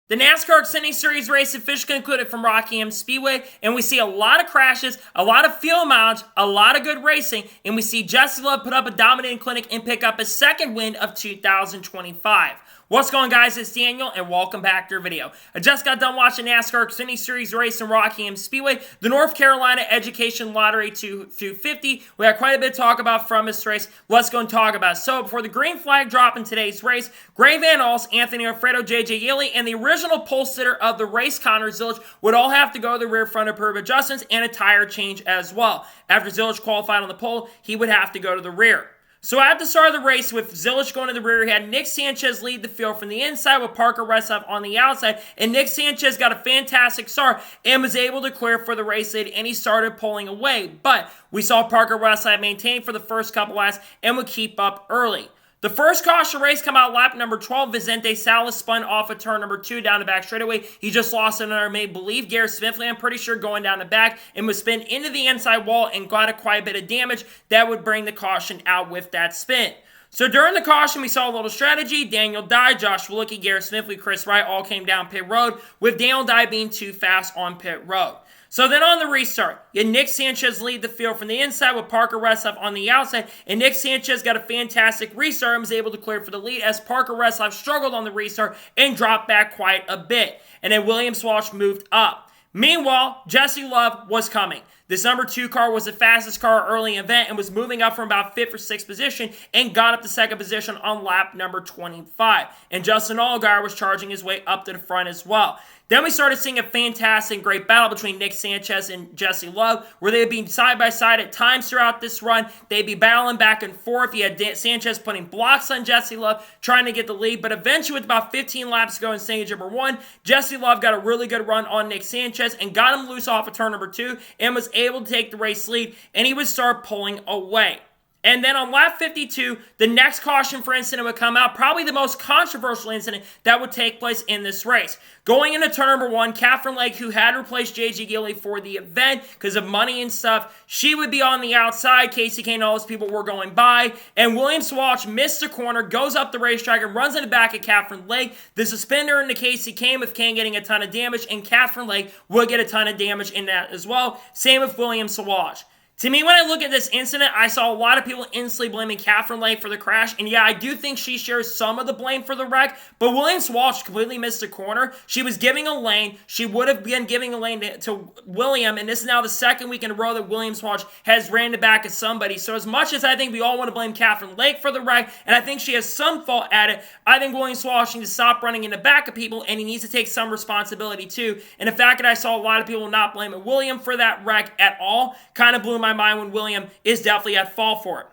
The NASCAR Xfinity Series race officially concluded from Rockingham Speedway, and we see a lot of crashes, a lot of field mileage, a lot of good racing, and we see Jesse Love put up a dominating clinic and pick up his second win of 2025. What's going on, guys? It's Daniel, and welcome back to our video. I just got done watching NASCAR Xfinity Series race in Rockingham Speedway, the North Carolina Education Lottery 250. We had quite a bit to talk about from this race. Let's go and talk about it. So, before the green flag drop in today's race, Gray Van Alst, Anthony Alfredo, J.J. Yeley, and the original pole sitter of the race, Connor Zilisch, would all have to go to the rear front of curb adjustments and a tire change as well. After Zilisch qualified on the pole, he would have to go to the rear. So at the start of the race, with Zilisch going to the rear, he had Nick Sanchez lead the field from the inside with Parker Retzlaff on the outside, and Nick Sanchez got a fantastic start and was able to clear for the race lead, and he started pulling away. But we saw Parker Retzlaff maintain for the first couple laps and would keep up early. The first caution race come out lap number 12. Vicente Salas spun off of turn number 2 down the back straightaway. He just lost another make-believe. Garrett Smithley, I'm pretty sure, going down the back and was spin into the inside wall and got quite a bit of damage. That would bring the caution out with that spin. So during the caution, we saw a little strategy. Daniel Dye, Josh Willicke, Garrett Smithley, Chris Wright all came down pit road, with Daniel Dye being too fast on pit road. So then on the restart, you had Nick Sanchez lead the field from the inside with Parker Retzlaff on the outside, and Nick Sanchez got a fantastic restart and was able to clear for the lead as Parker Retzlaff struggled on the restart and dropped back quite a bit. And then William Swalch moved up. Meanwhile, Jesse Love was coming. This number 2 car was the fastest car early in the event and was moving up from about 5th or 6th position and got up to 2nd position on lap number 25. And Justin Allgaier was charging his way up to the front as well. Then we started seeing a fantastic, great battle between Nick Sanchez and Jesse Love, where they would be side by side at times throughout this run. They'd be battling back and forth. You had Sanchez putting blocks on Jesse Love, trying to get the lead. But eventually, with about 15 laps to go in stage number 1, Jesse Love got a really good run on Nick Sanchez and got him loose off of turn number 2 and was able to take the race lead, and he would start pulling away. And then on lap 52, the next caution for incident would come out, probably the most controversial incident that would take place in this race. Going into turn number 1, Catherine Legge, who had replaced J.G. Gilley for the event because of money and stuff, she would be on the outside. Casey Kane and all those people were going by, and William Swalch missed the corner, goes up the racetrack, and runs in the back of Catherine Legge. The suspender into Casey Kane, with Kane getting a ton of damage, and Catherine Legge would get a ton of damage in that as well. Same with William Swalch. To me, when I look at this incident, I saw a lot of people instantly blaming Catherine Legge for the crash. And yeah, I do think she shares some of the blame for the wreck. But William Swalch completely missed the corner. She was giving a lane. She would have been giving a lane to William. And this is now the second week in a row that William Swalch has ran the back of somebody. So as much as I think we all want to blame Catherine Legge for the wreck, and I think she has some fault at it, I think William Swalch needs to stop running in the back of people, and he needs to take some responsibility too. And the fact that I saw a lot of people not blaming William for that wreck at all kind of blew my mind, when William is definitely at fault for it.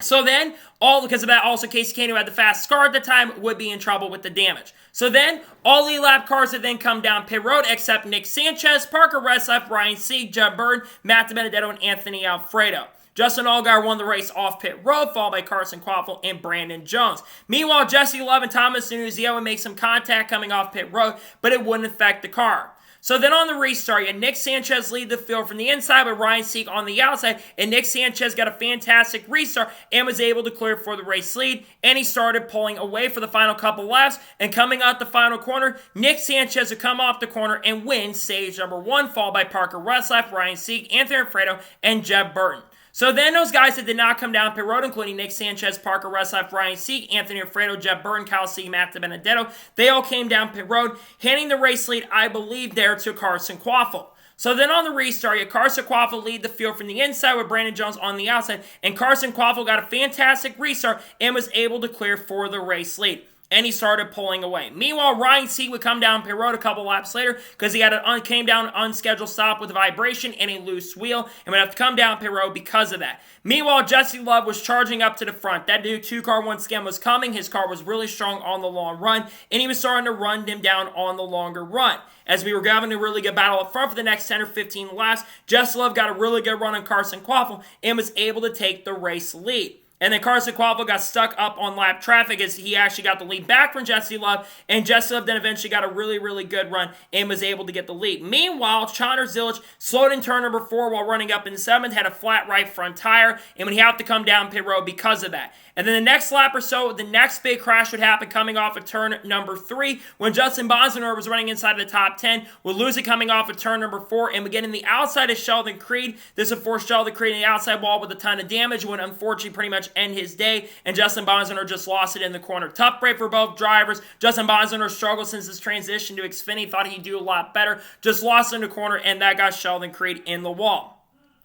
So then, all because of that, also Casey Kane, who had the fast car at the time, would be in trouble with the damage. So then, all the lap cars would then come down pit road, except Nick Sanchez, Parker Retzlaff, Ryan Sieg, Jeb Burton, Matt DiBenedetto, and Anthony Alfredo. Justin Allgaier won the race off pit road, followed by Carson Quaffle and Brandon Jones. Meanwhile, Jesse Love and Thomas Denuzio would make some contact coming off pit road, but it wouldn't affect the car. So then on the restart, you had Nick Sanchez lead the field from the inside with Ryan Sieg on the outside, and Nick Sanchez got a fantastic restart and was able to clear for the race lead, and he started pulling away for the final couple laps, and coming out the final corner, Nick Sanchez would come off the corner and win stage number 1, followed by Parker Retzlaff, Ryan Sieg, Anthony Alfredo, and Jeb Burton. So then those guys that did not come down pit road, including Nick Sanchez, Parker Retzlaff, Ryan Sieg, Anthony Alfredo, Jeb Burton, Kyle Sieg, Matt DiBenedetto, they all came down pit road, handing the race lead, I believe, there to Carson Quaffle. So then on the restart, you had Carson Quaffle lead the field from the inside with Brandon Jones on the outside, and Carson Quaffle got a fantastic restart and was able to clear for the race lead, and he started pulling away. Meanwhile, Ryan Sieg would come down pit road a couple laps later because he came down an unscheduled stop with a vibration and a loose wheel, and would have to come down pit road because of that. Meanwhile, Jesse Love was charging up to the front. That new 2-car once again was coming. His car was really strong on the long run, and he was starting to run them down on the longer run. As we were having a really good battle up front for the next 10 or 15 laps, Jesse Love got a really good run on Carson Quaffle and was able to take the race lead. And then Carson Quaffle got stuck up on lap traffic as he actually got the lead back from Jesse Love. And Jesse Love then eventually got a really, really good run and was able to get the lead. Meanwhile, Chandler Zilic slowed in turn number 4 while running up in 7th, had a flat right front tire, and would have to come down pit road because of that. And then the next lap or so, the next big crash would happen coming off of turn number 3 when Justin Bonsignor was running inside of the top 10, would lose it coming off of turn number 4 and would get in the outside of Sheldon Creed. This would force Sheldon Creed in the outside wall with a ton of damage, would unfortunately pretty much end his day, and Justin Bonsignor just lost it in the corner. Tough break for both drivers. Justin Bonsignor struggled since his transition to Xfinity, thought he'd do a lot better, just lost in the corner, and that got Sheldon Creed in the wall.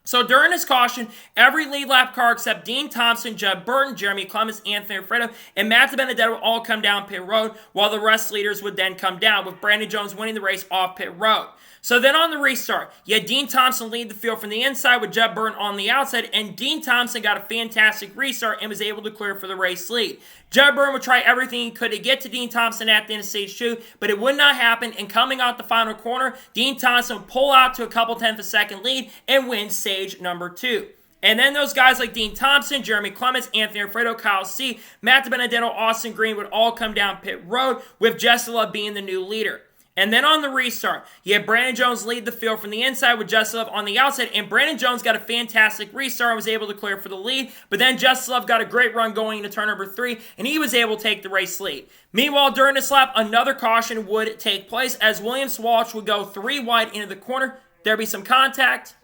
So during this caution, every lead lap car except Dean Thompson, Jeb Burton, Jeremy Clements, Anthony Alfredo, and Matt DiBenedetto would all come down pit road, while the rest leaders would then come down, with Brandon Jones winning the race off pit road. So then on the restart, you had Dean Thompson lead the field from the inside with Jeb Burton on the outside, and Dean Thompson got a fantastic restart and was able to clear for the race lead. Jeb Burton would try everything he could to get to Dean Thompson at the end of stage 2, but it would not happen, and coming out the final corner, Dean Thompson would pull out to a couple tenths of second lead and win stage number 2. And then those guys like Dean Thompson, Jeremy Clements, Anthony Alfredo, Kyle C., Matt DiBenedetto, Austin Green would all come down pit road, with Jesse Love being the new leader. And then on the restart, you had Brandon Jones lead the field from the inside with Jesse Love on the outside, and Brandon Jones got a fantastic restart and was able to clear for the lead, but then Jesse Love got a great run going into turn number 3, and he was able to take the race lead. Meanwhile, during this lap, another caution would take place as William Swalch would go 3 wide into the corner. There'd be some contact.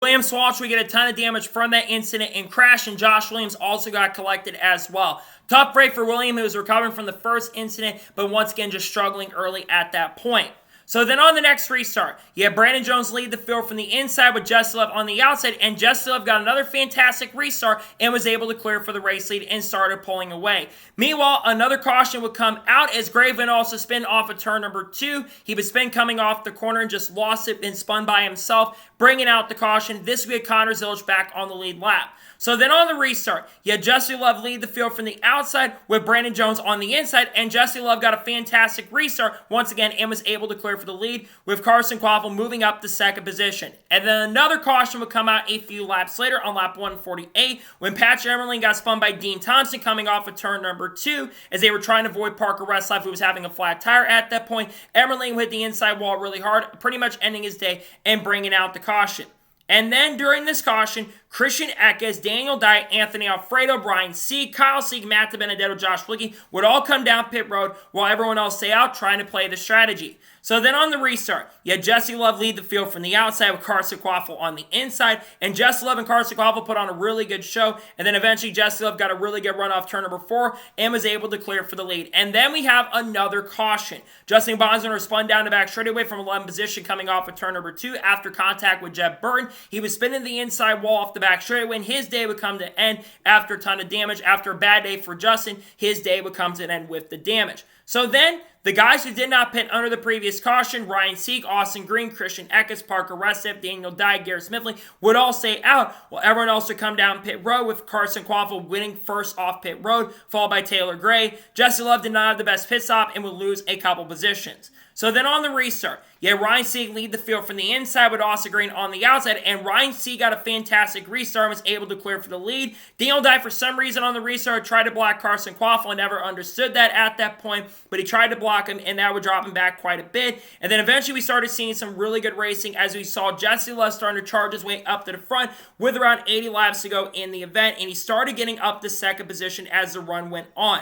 William Swalch would get a ton of damage from that incident and crash, and Josh Williams also got collected as well. Tough break for William, who was recovering from the first incident, but once again just struggling early at that point. So then on the next restart, you have Brandon Jones lead the field from the inside with Jesse Love on the outside, and Jesse Love got another fantastic restart and was able to clear for the race lead and started pulling away. Meanwhile, another caution would come out as Graveman also spun off of turn number 2. He would spin coming off the corner and just lost it and spun by himself, bringing out the caution. This would get Connor Zilic back on the lead lap. So then on the restart, you had Jesse Love lead the field from the outside with Brandon Jones on the inside, and Jesse Love got a fantastic restart once again and was able to clear for the lead, with Carson Quaffle moving up to second position. And then another caution would come out a few laps later on lap 148 when Patrick Emerling got spun by Dean Thompson coming off of turn number 2 as they were trying to avoid Parker Westlife, who was having a flat tire at that point. Emerling hit the inside wall really hard, pretty much ending his day and bringing out the caution. And then during this caution, Christian Eckes, Daniel Dye, Anthony Alfredo, Brian Sieg, Kyle Sieg, Matt DiBenedetto, Josh Flicky would all come down pit road while everyone else stay out trying to play the strategy. So then on the restart, you had Jesse Love lead the field from the outside with Carson Quaffle on the inside, and Jesse Love and Carson Quaffle put on a really good show, and then eventually Jesse Love got a really good run off turn number 4 and was able to clear for the lead. And then we have another caution. Justin Bonsignor spun down the back straightaway from 11th position coming off of turn number 2 after contact with Jeb Burton. He was spinning the inside wall off the back straightaway, and his day would come to an end after a ton of damage. After a bad day for Justin, his day would come to an end with the damage. So then, the guys who did not pit under the previous caution, Ryan Sieg, Austin Green, Christian Eckes, Parker Westlife, Daniel Dye, Garrett Smithley, would all stay out, while everyone else would come down pit road with Carson Quaffle winning first off pit road, followed by Taylor Gray. Jesse Love did not have the best pit stop and would lose a couple positions. So then on the restart, you had Ryan Sieg lead the field from the inside with Austin Green on the outside, and Ryan Sieg got a fantastic restart and was able to clear for the lead. Daniel Dye, for some reason on the restart, tried to block Carson Quaffle. I never understood that at that point, but he tried to block him, and that would drop him back quite a bit. And then eventually we started seeing some really good racing as we saw Jesse Love starting to charge his way up to the front with around 80 laps to go in the event, and he started getting up to second position as the run went on.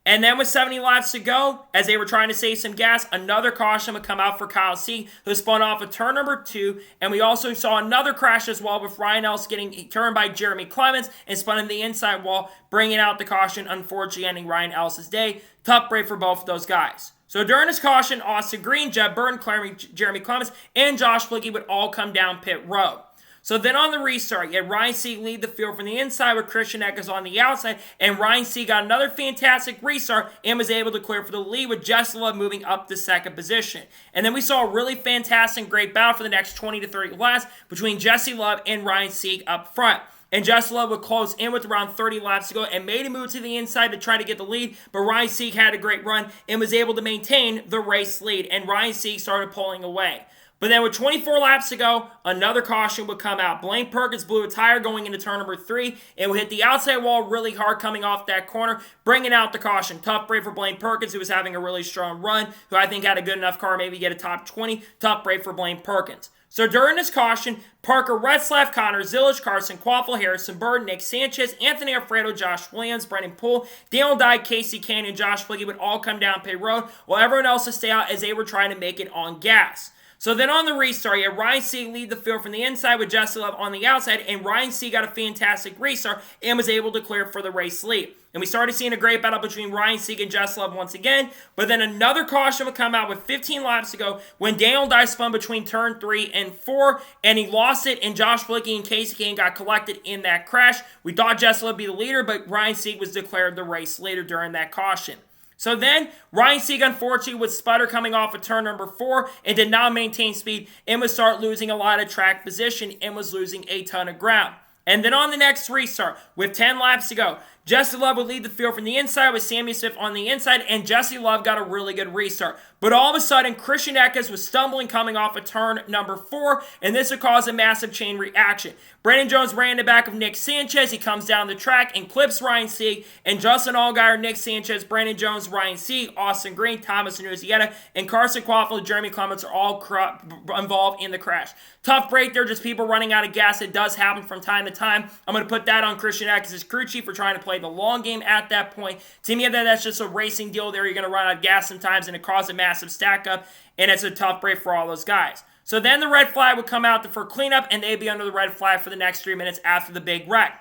And then with 70 laps to go, as they were trying to save some gas, another caution would come out for Kyle Sieg, who spun off of turn number 2. And we also saw another crash as well with Ryan Ellis getting turned by Jeremy Clements and spun in the inside wall, bringing out the caution, unfortunately ending Ryan Ellis' day. Tough break for both of those guys. So during this caution, Austin Green, Jeb Burton, Jeremy Clements, and Josh Flicky would all come down pit road. So then on the restart, you had Ryan Sieg lead the field from the inside with Christian Eckes on the outside, and Ryan Sieg got another fantastic restart and was able to clear for the lead with Jesse Love moving up to second position. And then we saw a really fantastic and great battle for the next 20 to 30 laps between Jesse Love and Ryan Sieg up front. And Jesse Love would close in with around 30 laps to go and made a move to the inside to try to get the lead, but Ryan Sieg had a great run and was able to maintain the race lead, and Ryan Sieg started pulling away. But then with 24 laps to go, another caution would come out. Blaine Perkins blew a tire going into turn number 3 and would hit the outside wall really hard coming off that corner, bringing out the caution. Tough break for Blaine Perkins, who was having a really strong run, who I think had a good enough car, maybe get a top 20. Tough break for Blaine Perkins. So during this caution, Parker Retzlaff, Connor Zilisch, Carson Quaffle, Harrison Burton, Nick Sanchez, Anthony Alfredo, Josh Williams, Brendan Poole, Daniel Dye, Casey Canyon, Josh Fliggy would all come down pit road, while everyone else would stay out as they were trying to make it on gas. So then on the restart, you had Ryan Sieg lead the field from the inside with Jesse Love on the outside, and Ryan Sieg got a fantastic restart and was able to clear for the race lead. And we started seeing a great battle between Ryan Sieg and Jesse Love once again, but then another caution would come out with 15 laps to go when Daniel Dye spun between turn 3 and 4, and he lost it, and Josh Flicky and Casey Kane got collected in that crash. We thought Jesse Love would be the leader, but Ryan Sieg was declared the race leader during that caution. So then, Ryan Sieg, unfortunately, would sputter coming off of turn number 4 and did not maintain speed and would start losing a lot of track position and was losing a ton of ground. And then on the next restart, with 10 laps to go, Jesse Love would lead the field from the inside with Sammy Smith on the inside, and Jesse Love got a really good restart. But all of a sudden, Christian Eckes was stumbling coming off of turn number 4, and this would cause a massive chain reaction. Brandon Jones ran the back of Nick Sanchez. He comes down the track and clips Ryan Sieg, and Justin Allgaier, Nick Sanchez, Brandon Jones, Ryan Sieg, Austin Green, Thomas Nunziata, and Carson Quaffle, Jeremy Clements are all involved in the crash. Tough break there, just people running out of gas. It does happen from time to time. I'm going to put that on Christian Eckes' crew chief for trying to play the long game at that point. To me, that's just a racing deal there. You're going to run out of gas sometimes, and it causes a massive stack up, and it's a tough break for all those guys. So then the red flag would come out for cleanup, and they'd be under the red flag for the next 3 minutes after the big wreck.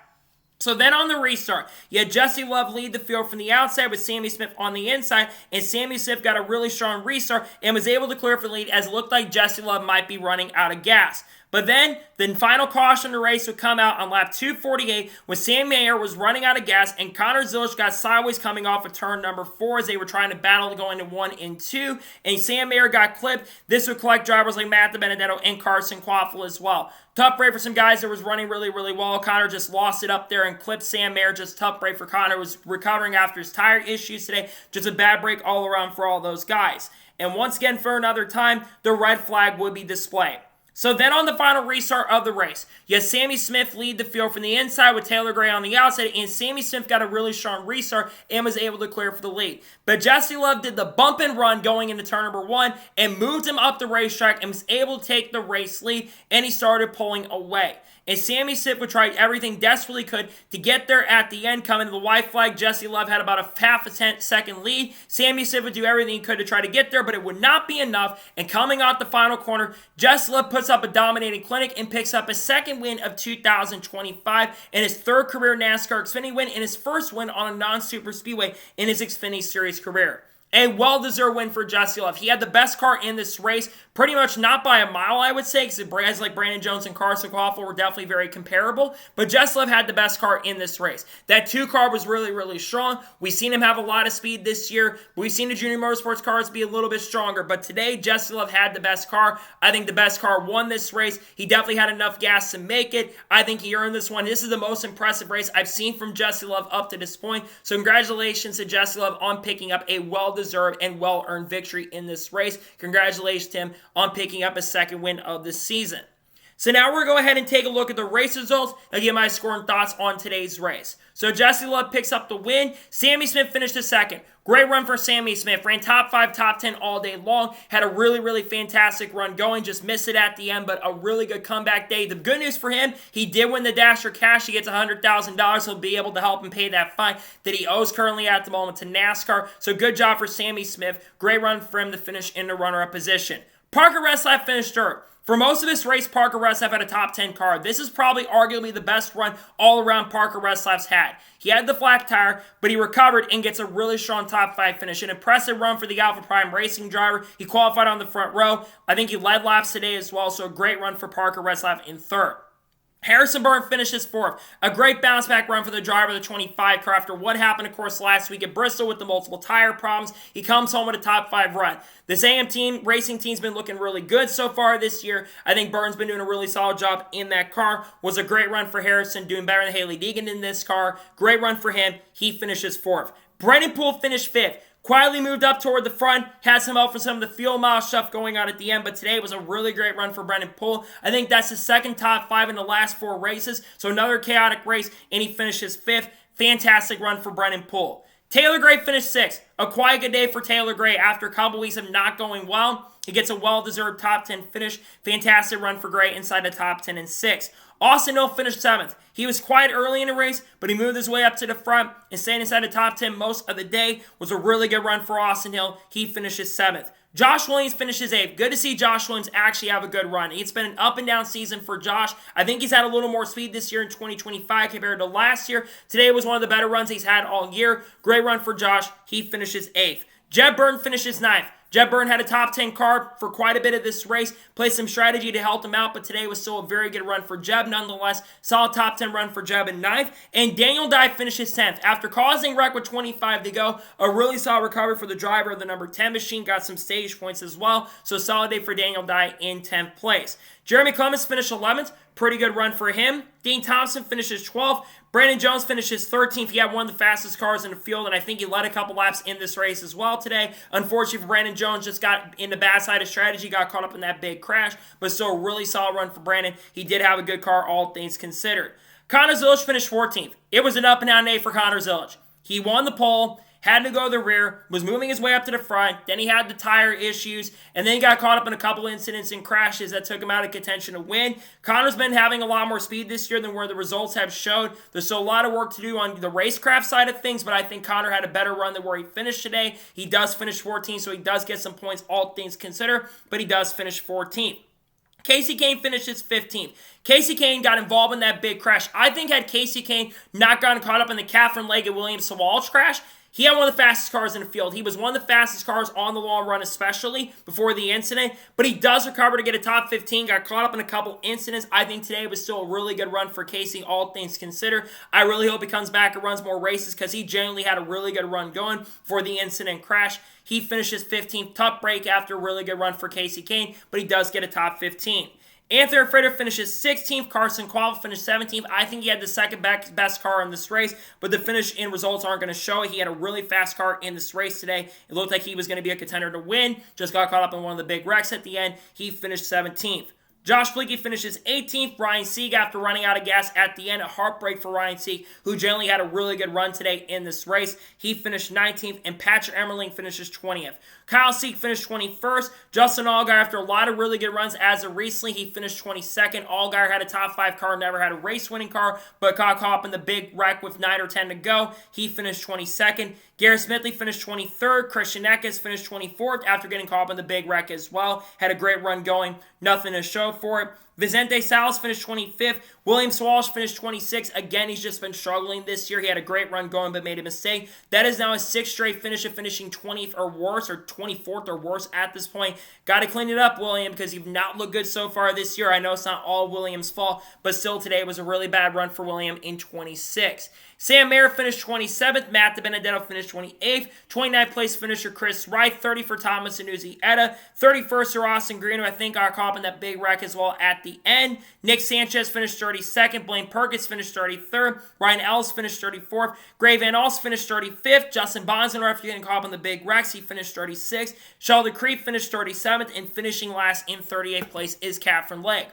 So then on the restart, you had Jesse Love lead the field from the outside with Sammy Smith on the inside, and Sammy Smith got a really strong restart and was able to clear for the lead as it looked like Jesse Love might be running out of gas. But then, the final caution of the race would come out on lap 248 when Sam Mayer was running out of gas and Connor Zilisch got sideways coming off of turn number 4 as they were trying to battle to go into 1 and 2, and Sam Mayer got clipped. This would collect drivers like Matt Benedetto and Carson Quaffle as well. Tough break for some guys that was running really, really well. Connor just lost it up there and clipped Sam Mayer. Just tough break for Connor. Was recovering after his tire issues today. Just a bad break all around for all those guys. And once again, for another time, the red flag would be displayed. So then on the final restart of the race, you had Sammy Smith lead the field from the inside with Taylor Gray on the outside, and Sammy Smith got a really strong restart and was able to clear for the lead. But Jesse Love did the bump and run going into turn number 1 and moved him up the racetrack and was able to take the race lead, and he started pulling away. And Sammy Smith would try everything desperately could to get there at the end. Coming to the white flag, Jesse Love had about a half a second lead. Sammy Smith would do everything he could to try to get there, but it would not be enough. And coming out the final corner, Jesse Love puts up a dominating clinic and picks up his second win of 2025 and his third career NASCAR Xfinity win and his first win on a non-super speedway in his Xfinity Series career. A well-deserved win for Jesse Love. He had the best car in this race, pretty much not by a mile, I would say, because guys like Brandon Jones and Carson Quaffle were definitely very comparable, but Jesse Love had the best car in this race. That 2 car was really, really strong. We've seen him have a lot of speed this year. We've seen the Junior Motorsports cars be a little bit stronger, but today, Jesse Love had the best car. I think the best car won this race. He definitely had enough gas to make it. I think he earned this one. This is the most impressive race I've seen from Jesse Love up to this point, so congratulations to Jesse Love on picking up a well-deserved and well-earned victory in this race. Congratulations to him on picking up his second win of the season. So now we're going to go ahead and take a look at the race results and give my score and thoughts on today's race. So Jesse Love picks up the win. Sammy Smith finished a second. Great run for Sammy Smith. Ran top 5, top 10 all day long. Had a really, really fantastic run going. Just missed it at the end, but a really good comeback day. The good news for him, he did win the Dasher cash. He gets $100,000. He'll be able to help him pay that fine that he owes currently at the moment to NASCAR. So good job for Sammy Smith. Great run for him to finish in the runner-up position. Parker Retzlaff finished third. For most of this race, Parker Retzlaff had a top 10 car. This is probably arguably the best run all around Parker Retzlaff's had. He had the flat tire, but he recovered and gets a really strong top 5 finish. An impressive run for the Alpha Prime Racing driver. He qualified on the front row. I think he led laps today as well, so a great run for Parker Retzlaff in third. Harrison Burton finishes 4th. A great bounce-back run for the driver of the 25 car after what happened, of course, last week at Bristol with the multiple tire problems. He comes home with a top 5 run. This AM team, racing team's been looking really good so far this year. I think Burton's been doing a really solid job in that car. Was a great run for Harrison, doing better than Haley Deegan in this car. Great run for him. He finishes 4th. Brendan Poole finished 5th. quietly moved up toward the front, had some help from some of the field mile stuff going on at the end, but today was a really great run for Brennan Poole. I think that's his second top 5 in the last 4 races, so another chaotic race, and he finishes 5th. Fantastic run for Brennan Poole. Taylor Gray finished 6th. A quiet good day for Taylor Gray after a couple weeks of not going well. He gets a well-deserved top 10 finish. Fantastic run for Gray inside the top 10 and 6th. Austin Hill finished 7th. He was quiet early in the race, but he moved his way up to the front and stayed inside the top 10 most of the day. Was a really good run for Austin Hill. He finishes 7th. Josh Williams finishes 8th. Good to see Josh Williams actually have a good run. It's been an up and down season for Josh. I think he's had a little more speed this year in 2025 compared to last year. Today was one of the better runs he's had all year. Great run for Josh. He finishes 8th. Jeb Burton finishes 9th. Jeb Burton had a top 10 car for quite a bit of this race, played some strategy to help him out, but today was still a very good run for Jeb nonetheless. Solid top 10 run for Jeb in 9th. And Daniel Dye finishes 10th. After causing wreck with 25 to go, a really solid recovery for the driver of the number 10 machine, got some stage points as well, so solid day for Daniel Dye in 10th place. Jeremy Clements finished 11th. Pretty good run for him. Dean Thompson finishes 12th. Brandon Jones finishes 13th. He had one of the fastest cars in the field, and I think he led a couple laps in this race as well today. Unfortunately for Brandon Jones, just got in the bad side of strategy, got caught up in that big crash, but still a really solid run for Brandon. He did have a good car, all things considered. Connor Zilisch finished 14th. It was an up and down day for Connor Zilisch. He won the pole, had to go to the rear, was moving his way up to the front, then he had the tire issues, and then he got caught up in a couple incidents and crashes that took him out of contention to win. Connor's been having a lot more speed this year than where the results have showed. There's still a lot of work to do on the racecraft side of things, but I think Connor had a better run than where he finished today. He does finish 14th, so he does get some points, all things considered, but he does finish 14th. Casey Kane finishes 15th. Casey Kane got involved in that big crash. I think had Casey Kane not gotten caught up in the Catherine Legge and Williams Sawalch crash, he had one of the fastest cars in the field. He was one of the fastest cars on the long run, especially before the incident. But he does recover to get a top 15. Got caught up in a couple incidents. I think today was still a really good run for Casey, all things considered. I really hope he comes back and runs more races because he genuinely had a really good run going for the incident crash. He finishes 15th. Tough break after a really good run for Casey Kane, but he does get a top 15. Anthony Frater finishes 16th. Carson Quavel finished 17th. I think he had the second best car in this race, but the finish in results aren't going to show it. He had a really fast car in this race today. It looked like he was going to be a contender to win. Just got caught up in one of the big wrecks at the end. He finished 17th. Josh Fleeke finishes 18th. Ryan Sieg, after running out of gas at the end, a heartbreak for Ryan Sieg, who generally had a really good run today in this race. He finished 19th, and Patrick Emmerling finishes 20th. Kyle Sieg finished 21st. Justin Allgaier, after a lot of really good runs as of recently, he finished 22nd. Allgaier had a top 5 car, never had a race-winning car, but got caught up in the big wreck with 9 or 10 to go. He finished 22nd. Garrett Smithley finished 23rd. Christian Eckes finished 24th after getting caught up in the big wreck as well. Had a great run going. Nothing to show for it. Vicente Salas finished 25th. William Swalsh finished 26th. Again, he's just been struggling this year. He had a great run going but made a mistake. That is now his 6th straight finish of finishing 20th or worse, or 24th or worse at this point. Got to clean it up, William, because you've not looked good so far this year. I know it's not all William's fault, but still today was a really bad run for William in 26. Sam Mayer finished 27th. Matt DiBenedetto finished 28th. 29th place finisher Chris Wright. 30 for Thomas Annuzzi Etta. 31st for Austin Green, who I think got caught up in that big wreck as well at the end. Nick Sanchez finished 32nd. Blaine Perkins finished 33rd. Ryan Ellis finished 34th. Gray Van Alst finished 35th. Justin Bonzender, after getting caught up in the big wrecks, he finished 36th. Sheldon Creed finished 37th. And finishing last in 38th place is Catherine Legge.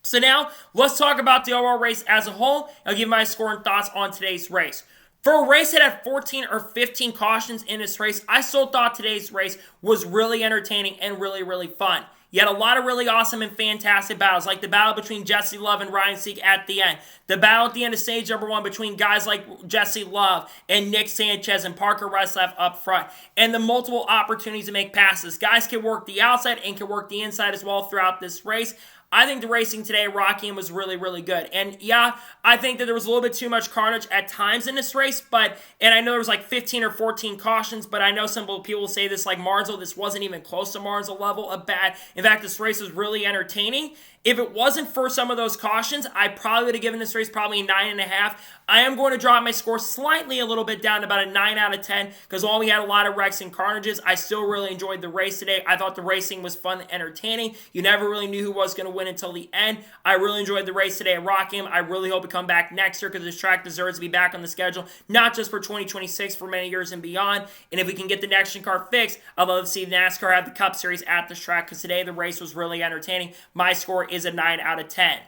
So now, let's talk about the overall race as a whole. I'll give my score and thoughts on today's race. For a race that had 14 or 15 cautions in this race, I still thought today's race was really entertaining and really, really fun. You had a lot of really awesome and fantastic battles, like the battle between Jesse Love and Ryan Sieg at the end. The battle at the end of stage number 1 between guys like Jesse Love and Nick Sanchez and Parker Reslov up front. And the multiple opportunities to make passes. Guys can work the outside and can work the inside as well throughout this race. I think the racing today at Rockingham was really, really good. And yeah, I think that there was a little bit too much carnage at times in this race, and I know there was like 15 or 14 cautions, but I know some people will say this like Martinsville, this wasn't even close to Martinsville level of bad. In fact, this race was really entertaining. If it wasn't for some of those cautions, I probably would have given this race probably a 9.5. I am going to drop my score slightly a little bit down to about a 9 out of 10 because while we had a lot of wrecks and carnages, I still really enjoyed the race today. I thought the racing was fun and entertaining. You never really knew who was going to win until the end. I really enjoyed the race today at Rockingham. I really hope to come back next year because this track deserves to be back on the schedule, not just for 2026, for many years and beyond. And if we can get the next gen car fixed, I'd love to see NASCAR have the Cup Series at this track because today the race was really entertaining. My score is a 9 out of 10.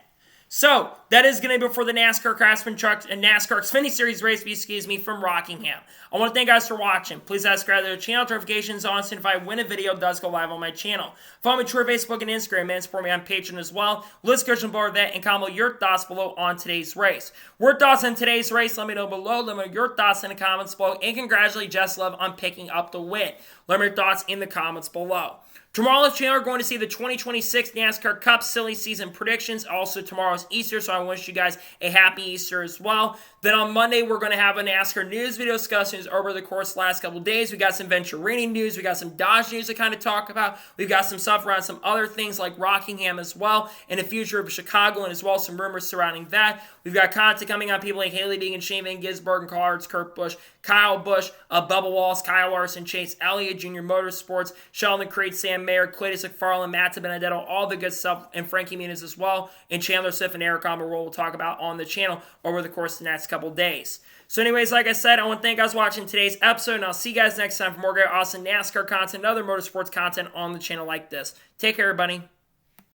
So, that is going to be for the NASCAR Craftsman Truck and NASCAR Xfinity Series race, from Rockingham. I want to thank you guys for watching. Please subscribe to the channel, notifications on, so if I win a video, it does go live on my channel. Follow me on Twitter, Facebook, and Instagram, and support me on Patreon as well. Let's go below that and comment your thoughts below on today's race. Your thoughts on today's race, let me know below. Let me know your thoughts in the comments below, and congratulate Jess Love on picking up the win. Let me know your thoughts in the comments below. Tomorrow on the channel, we're going to see the 2026 NASCAR Cup Silly Season predictions. Also, tomorrow's Easter, so I wish you guys a happy Easter as well. Then on Monday, we're going to have a NASCAR news video discussions over the course of the last couple of days. We got some Venturini news. We got some Dodge news to kind of talk about. We've got some stuff around some other things like Rockingham as well, and the future of Chicago, and as well some rumors surrounding that. We've got content coming on people like Haley Deegan, Shane Van Gisbergen, Carl Hartz, Kurt Busch, Kyle Busch, Bubba Wallace, Kyle Larson, Chase Elliott, Junior Motorsports, Sheldon Creed, Sam Mayer, Cletus McFarland, Matt Benedetto, all the good stuff, and Frankie Muniz as well, and Chandler Swift and Eric Almirola we'll talk about on the channel over the course of the next couple days. So anyways, like I said, I want to thank you guys for watching today's episode, and I'll see you guys next time for more great, awesome NASCAR content and other motorsports content on the channel like this. Take care, everybody.